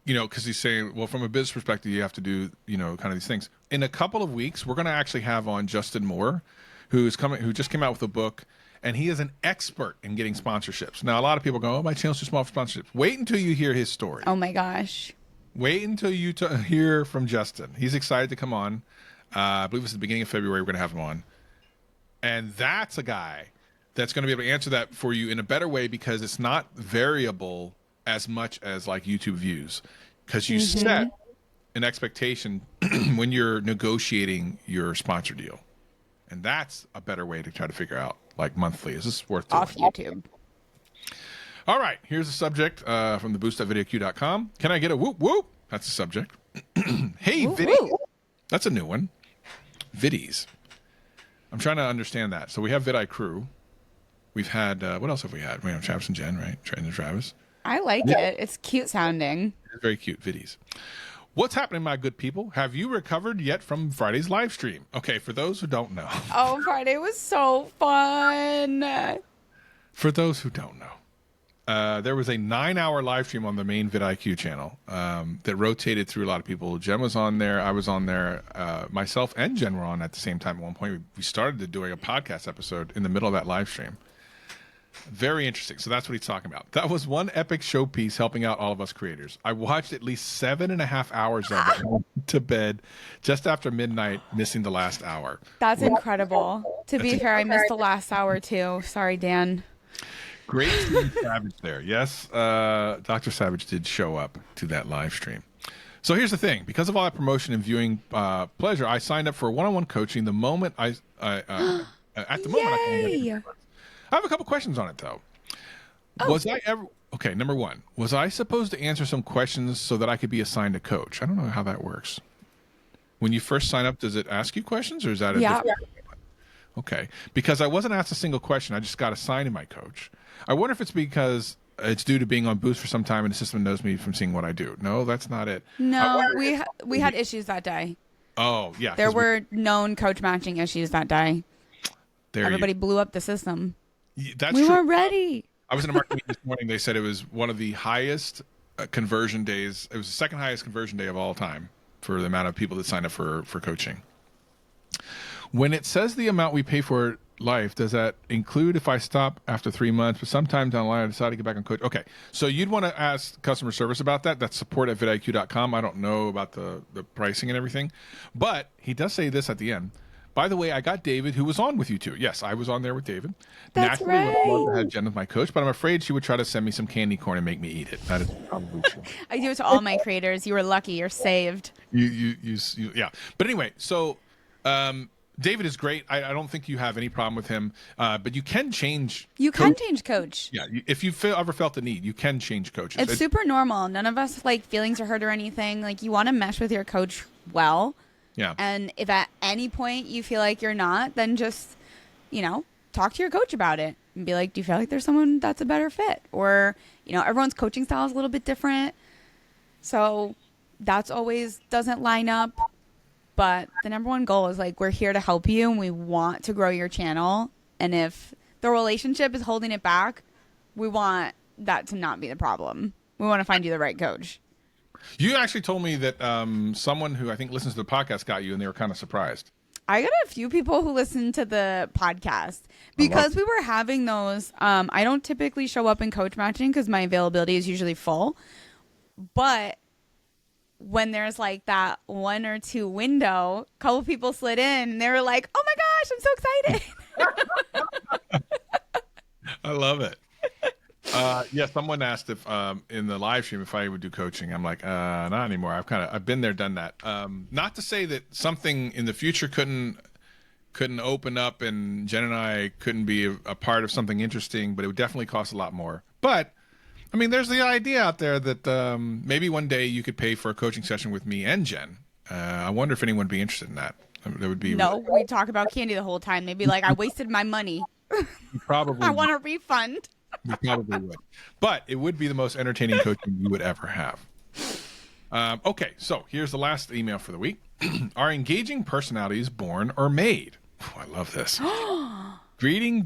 Speaker 1: you know, because he's saying, well, from a business perspective, you have to do, you know, kind of these things. In a couple of weeks, we're going to actually have on Justin Moore, who just came out with a book, and he is an expert in getting sponsorships. Now, a lot of people go, oh, my channel's too small for sponsorships. Wait until you hear his story.
Speaker 2: Oh, my gosh.
Speaker 1: Wait until you hear from Justin. He's excited to come on. I believe it's the beginning of February we're going to have him on. And that's a guy that's going to be able to answer that for you in a better way because it's not variable as much as like YouTube views. Because you set an expectation when you're negotiating your sponsor deal. And that's a better way to try to figure out, like monthly, is this worth doing?
Speaker 2: Off YouTube.
Speaker 1: All right, here's a subject from the boost.vidIQ.com. Can I get a whoop whoop? That's the subject. Hey, Viddy. That's a new one. Viddies. I'm trying to understand that. So we have vidIQ. We've had, what else have we had? We have Travis and Jen, right? Trent and Travis.
Speaker 2: I like it. It's cute sounding.
Speaker 1: It's very cute, Viddies. What's happening, my good people? Have you recovered yet from Friday's live stream? Okay, for those who don't know.
Speaker 2: Oh, Friday was so fun.
Speaker 1: For those who don't know. There was a 9-hour live stream on the main vidIQ channel that rotated through a lot of people. Jen was on there. I was on there. Myself and Jen were on at the same time at one point. We started doing a podcast episode in the middle of that live stream. Very interesting. So that's what he's talking about. That was one epic showpiece helping out all of us creators. I watched at least 7.5 hours of it to bed just after midnight, missing the last hour.
Speaker 2: That's incredible. To be fair, I missed the last hour too. Sorry, Dan.
Speaker 1: Great Team Savage there. Yes, Dr. Savage did show up to that live stream. So here's the thing. Because of all that promotion and viewing pleasure, I signed up for one-on-one coaching the moment at the moment
Speaker 2: Yay!
Speaker 1: I have a couple questions on it, though. Was I ever... Okay, number one. Was I supposed to answer some questions so that I could be assigned a coach? I don't know how that works. When you first sign up, does it ask you questions, or is that a different... Okay, because I wasn't asked a single question. I just got assigned to my coach. I wonder if it's because it's due to being on Boost for some time and the system knows me from seeing what I do. No, that's not it.
Speaker 2: No, we had issues that day.
Speaker 1: Oh, yeah.
Speaker 2: There were known coach matching issues that day. Everybody blew up the system.
Speaker 1: That's
Speaker 2: we
Speaker 1: true.
Speaker 2: were ready.
Speaker 1: I was in a market meeting this morning. They said it was one of the highest conversion days. It was the second highest conversion day of all time for the amount of people that signed up for coaching. When it says the amount we pay for life, does that include if I stop after 3 months, but sometime down the line I decide to get back on coach? Okay, so you'd want to ask customer service about that. That's support@vidIQ.com. I don't know about the pricing and everything, but he does say this at the end. By the way, I got David, who was on with you too. Yes, I was on there with David.
Speaker 2: That's
Speaker 1: Naturally,
Speaker 2: right.
Speaker 1: I would love to have Jen as my coach, but I'm afraid she would try to send me some candy corn and make me eat it. That is probably true.
Speaker 2: I do it to all my creators. You were lucky. You're saved.
Speaker 1: Yeah. But anyway, so David is great. I don't think you have any problem with him, but you can change.
Speaker 2: You can change coach.
Speaker 1: Yeah, if you ever felt the need, you can change coaches.
Speaker 2: It's super normal. None of us like feelings are hurt or anything. Like you want to mesh with your coach well.
Speaker 1: Yeah.
Speaker 2: And if at any point you feel like you're not, then just, talk to your coach about it and be like, do you feel like there's someone that's a better fit? Or, everyone's coaching style is a little bit different. So that's always doesn't line up. But the number one goal is like, we're here to help you and we want to grow your channel. And if the relationship is holding it back, we want that to not be the problem. We want to find you the right coach.
Speaker 1: You actually told me that someone who I think listens to the podcast got you, and they were kind of surprised.
Speaker 2: I got a few people who listen to the podcast because we were having those. I don't typically show up in coach matching because my availability is usually full. But when there's like that 1 or 2 window, a couple people slid in and they were like, oh my gosh, I'm so excited.
Speaker 1: I love it. Yeah, someone asked if in the live stream if I would do coaching. I'm like, not anymore. I've been there, done that. Not to say that something in the future couldn't open up and Jen and I couldn't be a part of something interesting, but it would definitely cost a lot more. But I mean, there's the idea out there that maybe one day you could pay for a coaching session with me and Jen. I wonder if anyone would be interested in that. That would be
Speaker 2: we talk about candy the whole time. They'd be like, I wasted my money.
Speaker 1: Probably.
Speaker 2: I want a refund.
Speaker 1: We probably would. But it would be the most entertaining coaching you would ever have. Okay, so here's the last email for the week. Are engaging personalities born or made? Oh, I love this. Greeting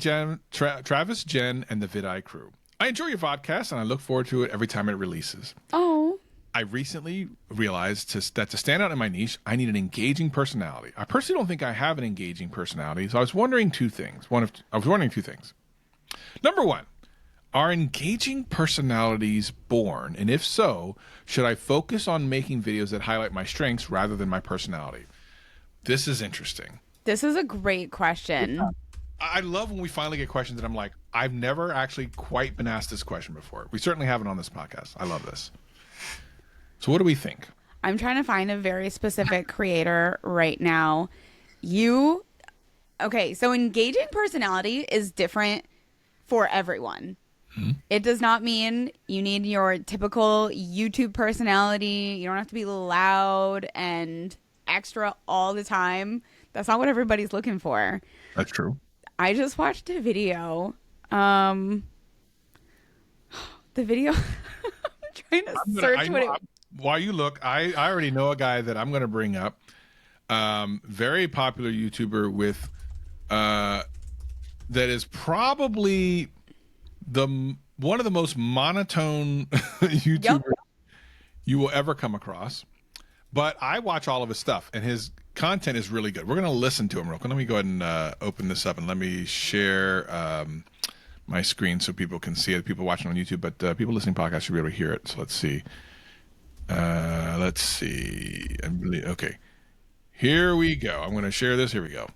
Speaker 1: Travis, Jen, and the vidI crew. I enjoy your podcast, and I look forward to it every time it releases.
Speaker 2: Oh.
Speaker 1: I recently realized that to stand out in my niche, I need an engaging personality. I personally don't think I have an engaging personality, so I was wondering two things. Number one, are engaging personalities born? And if so, should I focus on making videos that highlight my strengths rather than my personality? This is interesting.
Speaker 2: This is a great question.
Speaker 1: Yeah. I love when we finally get questions that I'm like, I've never actually quite been asked this question before. We certainly haven't on this podcast. I love this. So what do we think?
Speaker 2: I'm trying to find a very specific creator right now. Okay, so engaging personality is different for everyone. Mm-hmm. It does not mean you need your typical YouTube personality. You don't have to be loud and extra all the time. That's not what everybody's looking for.
Speaker 1: That's true.
Speaker 2: I just watched a video. The video. I'm trying to search what it.
Speaker 1: While you look, I already know a guy that I'm going to bring up. Very popular YouTuber with that is probably one of the most monotone YouTubers you will ever come across. But I watch all of his stuff, and his content is really good. We're going to listen to him real quick. Let me go ahead and open this up, and let me share my screen so people can see it. People watching on YouTube, but people listening to podcasts should be able to hear it. So let's see. Okay. Here we go. I'm going to share this. Here we go.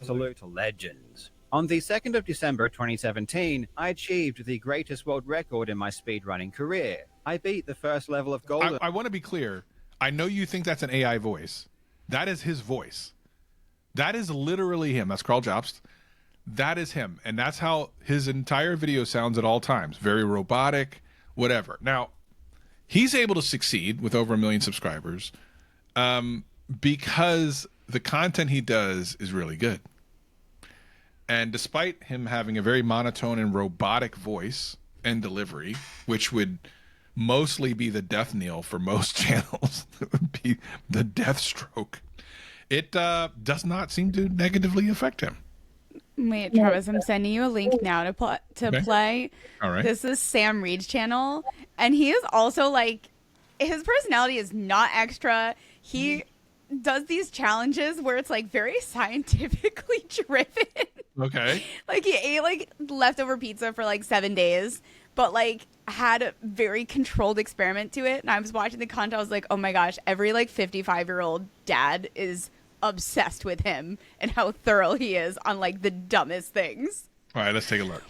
Speaker 5: Salute to legends. On the 2nd of December 2017, I achieved the greatest world record in my speedrunning career. I beat the first level of gold.
Speaker 1: I want to be clear. I know you think that's an AI voice. That is his voice. That is literally him. That's Carl Jobst. That is him. And that's how his entire video sounds at all times. Very robotic, whatever. Now, he's able to succeed with over 1 million subscribers because the content he does is really good. And despite him having a very monotone and robotic voice, and delivery, which would mostly be the death knell for most channels. It would be the death stroke. It does not seem to negatively affect him.
Speaker 2: Wait, Travis, I'm sending you a link now to
Speaker 1: Okay.
Speaker 2: play.
Speaker 1: All right.
Speaker 2: This is Sam Reed's channel, and he is also like, his personality is not extra. He does these challenges where it's like very scientifically driven.
Speaker 1: Okay.
Speaker 2: Like he ate like leftover pizza for like 7 days, but like had a very controlled experiment to it. And I was watching the content, I was like, oh my gosh, every like 55-year-old dad is obsessed with him and how thorough he is on like the dumbest things.
Speaker 1: All right, let's take a look.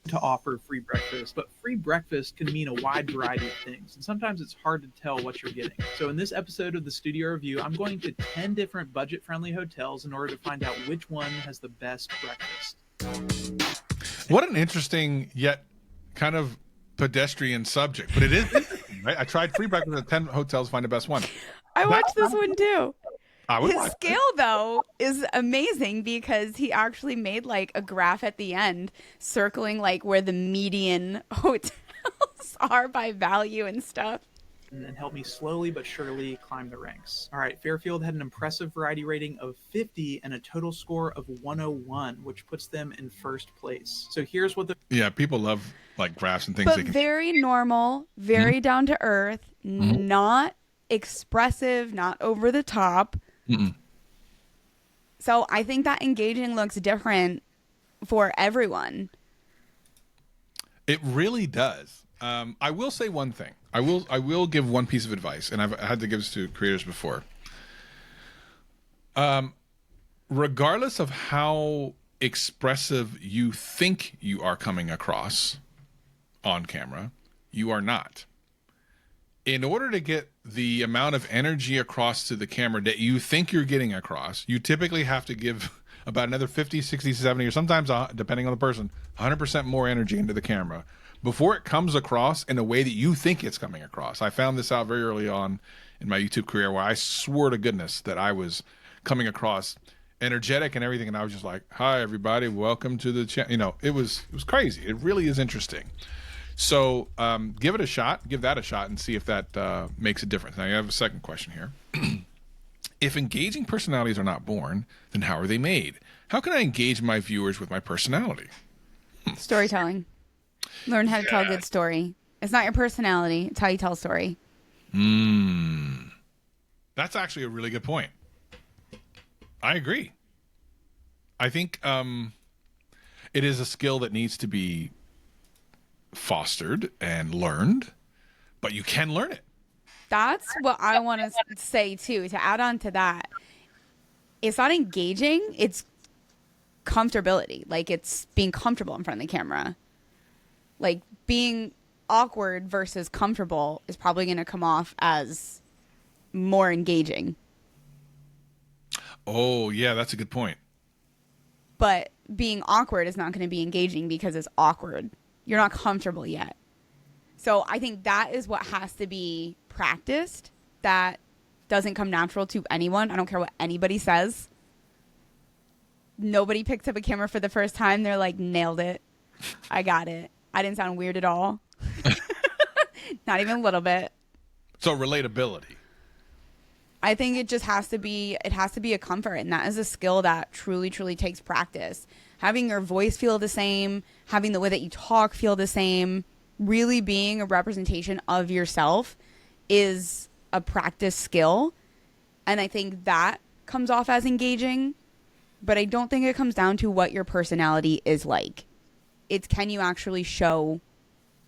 Speaker 6: To offer free breakfast, but free breakfast can mean a wide variety of things, and sometimes it's hard to tell what you're getting. So in this episode of the Studio Review, I'm going to 10 different budget-friendly hotels in order to find out which one has the best breakfast.
Speaker 1: What an interesting yet kind of pedestrian subject, but it is interesting, right? I tried free breakfast at 10 hotels to find the best one.
Speaker 2: I watched this one too.
Speaker 1: I would
Speaker 2: His
Speaker 1: watch
Speaker 2: scale, though, is amazing because he actually made like a graph at the end circling like where the median hotels are by value and stuff.
Speaker 6: And then help me slowly but surely climb the ranks. All right, Fairfield had an impressive variety rating of 50 and a total score of 101, which puts them in first place. So here's what the
Speaker 1: Yeah, people love like graphs and things.
Speaker 2: But
Speaker 1: They can
Speaker 2: very normal, very down to earth,
Speaker 1: Mhm.
Speaker 2: not expressive, not over the top.
Speaker 1: Mm-mm.
Speaker 2: So I think that engaging looks different for everyone.
Speaker 1: It really does. I will say one thing. I will give one piece of advice, and I had to give this to creators before. Regardless of how expressive you think you are coming across on camera, you are not. In order to get the amount of energy across to the camera that you think you're getting across, you typically have to give about another 50, 60, 70, or sometimes, depending on the person, 100% more energy into the camera before it comes across in a way that you think it's coming across. I found this out very early on in my YouTube career where I swore to goodness that I was coming across energetic and everything, and I was just like, hi, everybody, welcome to the channel. You know, it was crazy. It really is interesting. So give it a shot, give that a shot, and see if that makes a difference. Now, I have a second question here. If engaging personalities are not born, then how are they made? How can I engage my viewers with my personality?
Speaker 2: Storytelling. Learn how to tell a good story. It's not your personality, it's how you tell a story.
Speaker 1: That's actually a really good point. I agree. I think it is a skill that needs to be fostered and learned, but you can learn it.
Speaker 2: That's what I want to say too, to add on to that. It's not engaging, it's comfortability. Like it's being comfortable in front of the camera. Like being awkward versus comfortable is probably going to come off as more engaging.
Speaker 1: Oh, yeah, that's a good point.
Speaker 2: But being awkward is not going to be engaging because it's awkward. You're not comfortable yet. So I think that is what has to be practiced. That doesn't come natural to anyone. I don't care what anybody says. Nobody picks up a camera for the first time. They're like, nailed it. I got it. I didn't sound weird at all. Not even a little bit.
Speaker 1: So relatability.
Speaker 2: I think it just has to be, it has to be a comfort. And that is a skill that truly, truly takes practice. Having your voice feel the same, having the way that you talk feel the same, really being a representation of yourself is a practice skill. And I think that comes off as engaging, but I don't think it comes down to what your personality is like. It's can you actually show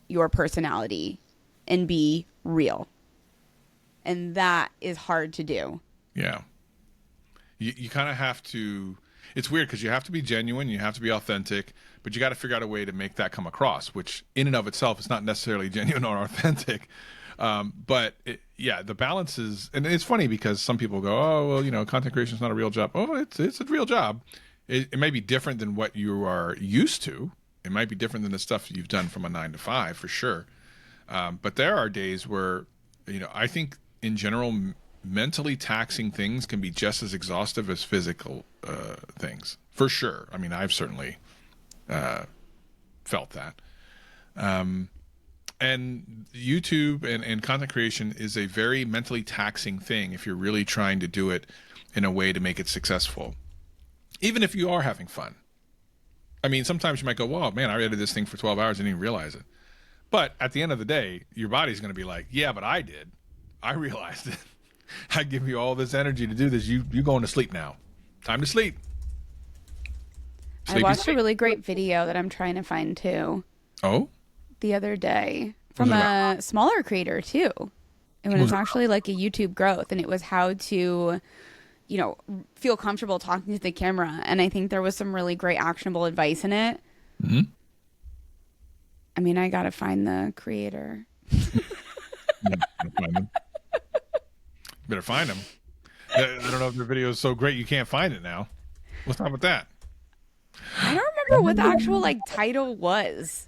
Speaker 2: your personality and be real? And that is hard to do.
Speaker 1: Yeah. You kind of have to, it's weird because you have to be genuine, you have to be authentic, but you got to figure out a way to make that come across, which in and of itself is not necessarily genuine or authentic. But yeah, the balance is, and it's funny because some people go, oh, well, you know, content creation is not a real job. Oh, it's a real job. It may be different than what you are used to. It might be different than the stuff you've done from a 9 to 5 for sure. But there are days where, you know, I think in general, mentally taxing things can be just as exhaustive as physical things for sure. I mean, I've certainly felt that. And YouTube and content creation is a very mentally taxing thing if you're really trying to do it in a way to make it successful. Even if you are having fun. I mean, sometimes you might go, "Wow, man, I edited this thing for 12 hours and didn't even realize it." But at the end of the day, your body's going to be like, "Yeah, but I did. I realized it. I give you all this energy to do this. You going to sleep now. Time to sleep."
Speaker 2: I watched a really great video that I'm trying to find too.
Speaker 1: Oh?
Speaker 2: The other day from a smaller creator too. And it was actually like a YouTube growth, and it was how to, you know, feel comfortable talking to the camera. And I think there was some really great actionable advice in it.
Speaker 1: Mm-hmm.
Speaker 2: I mean, I got to find the creator.
Speaker 1: Better find them. I don't know if their video is so great you can't find it now. What's up with that?
Speaker 2: I don't remember what the actual like title was.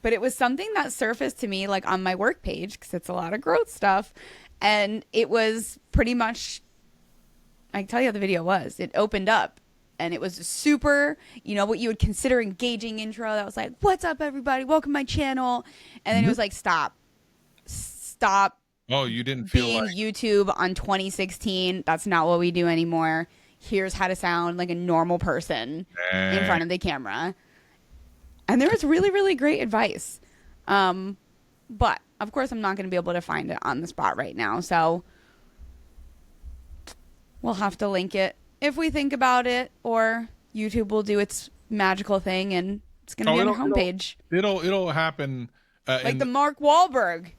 Speaker 2: But it was something that surfaced to me like on my work page because it's a lot of growth stuff. And it was pretty much, I can tell you how the video was. It opened up and it was a super, you know, what you would consider engaging intro. That was like, "What's up, everybody? Welcome to my channel." And then it was like, stop.
Speaker 1: Oh, you didn't feel
Speaker 2: being
Speaker 1: like
Speaker 2: YouTube on 2016. That's not what we do anymore. Here's how to sound like a normal person in front of the camera. And there was really, really great advice. But, of course, I'm not going to be able to find it on the spot right now. So we'll have to link it if we think about it. Or YouTube will do its magical thing and it's going to be on our homepage.
Speaker 1: It'll happen.
Speaker 2: Like the Mark Wahlberg.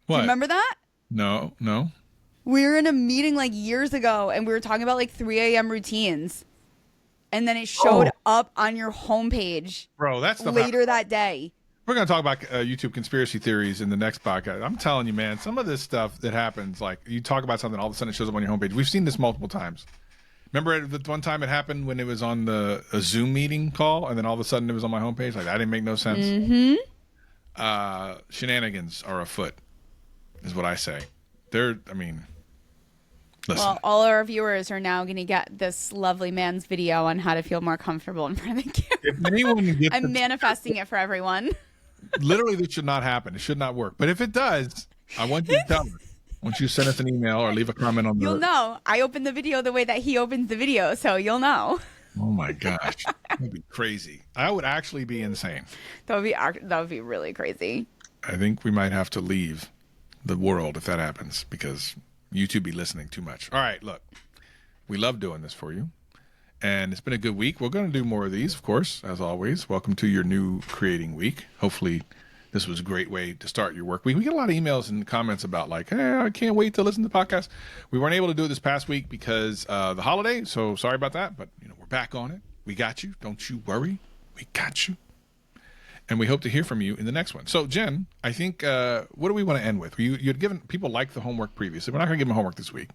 Speaker 1: What?
Speaker 2: Do you remember that?
Speaker 1: No.
Speaker 2: We were in a meeting like years ago and we were talking about like 3 a.m. routines. And then it showed up on your homepage,
Speaker 1: bro. That's
Speaker 2: later that day.
Speaker 1: We're going to talk about YouTube conspiracy theories in the next podcast. I'm telling you, man, some of this stuff that happens, like you talk about something, all of a sudden it shows up on your homepage. We've seen this multiple times. Remember the one time it happened when it was on a Zoom meeting call, and then all of a sudden it was on my homepage? Like, that didn't make no sense.
Speaker 2: Mm-hmm.
Speaker 1: Shenanigans are afoot, is what I say. Listen.
Speaker 2: Well, all our viewers are now going to get this lovely man's video on how to feel more comfortable in front of the camera.
Speaker 1: If anyone gets
Speaker 2: I'm manifesting it for everyone.
Speaker 1: Literally, this should not happen. It should not work. But if it does, I want you to tell us. Once you send us an email or leave a comment on
Speaker 2: You'll know. I opened the video the way that he opens the video, so you'll know.
Speaker 1: Oh my gosh. That would be crazy. I would actually be insane.
Speaker 2: That would be really crazy.
Speaker 1: I think we might have to leave the world if that happens because YouTube be listening too much. All right, look. We love doing this for you. And it's been a good week. We're going to do more of these, of course, as always. Welcome to your new creating week. Hopefully this was a great way to start your work week. We get a lot of emails and comments about like, hey, I can't wait to listen to the podcast. We weren't able to do it this past week because the holiday. So sorry about that. But, we're back on it. We got you. Don't you worry. We got you. And we hope to hear from you in the next one. So, Jen, I think, what do we want to end with? You'd given people like the homework previously. We're not going to give them homework this week.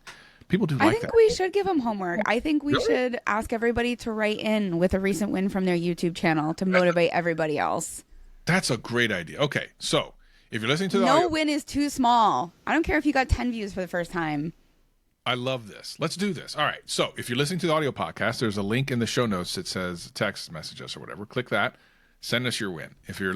Speaker 1: People do like that.
Speaker 2: I think we should give them homework. I think we should ask everybody to write in with a recent win from their YouTube channel to motivate everybody else.
Speaker 1: That's a great idea. Okay, so if you're listening to the
Speaker 2: no
Speaker 1: audio,
Speaker 2: win is too small. I don't care if you got 10 views for the first time.
Speaker 1: I love this. Let's do this. All right, so if you're listening to the audio podcast, there's a link in the show notes that says text message us or whatever. Click that. Send us your win. If you're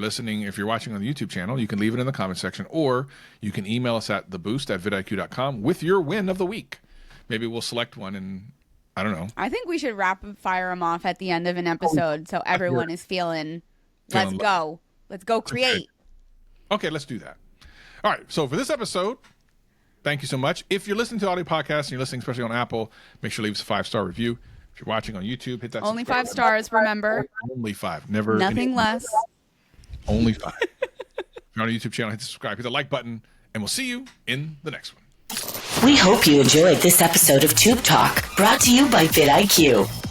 Speaker 1: watching on the YouTube channel, you can leave it in the comment section or you can email us at theboost@vidIQ.com with your win of the week. Maybe we'll select one and I don't know.
Speaker 2: I think we should rapid fire them off at the end of an episode so everyone is feeling let's go. Let's go create.
Speaker 1: Okay, let's do that. All right, so for this episode, thank you so much. If you're listening to the audio podcast and you're listening especially on Apple, make sure to leave us a 5-star review. If you're watching on YouTube, hit that
Speaker 2: Only
Speaker 1: subscribe
Speaker 2: 5 stars, remember?
Speaker 1: Only 5. Never
Speaker 2: Nothing less.
Speaker 1: Only 5. If you're on a YouTube channel, hit the subscribe, hit the like button, and we'll see you in the next one.
Speaker 7: We hope you enjoyed this episode of Tube Talk, brought to you by vidIQ.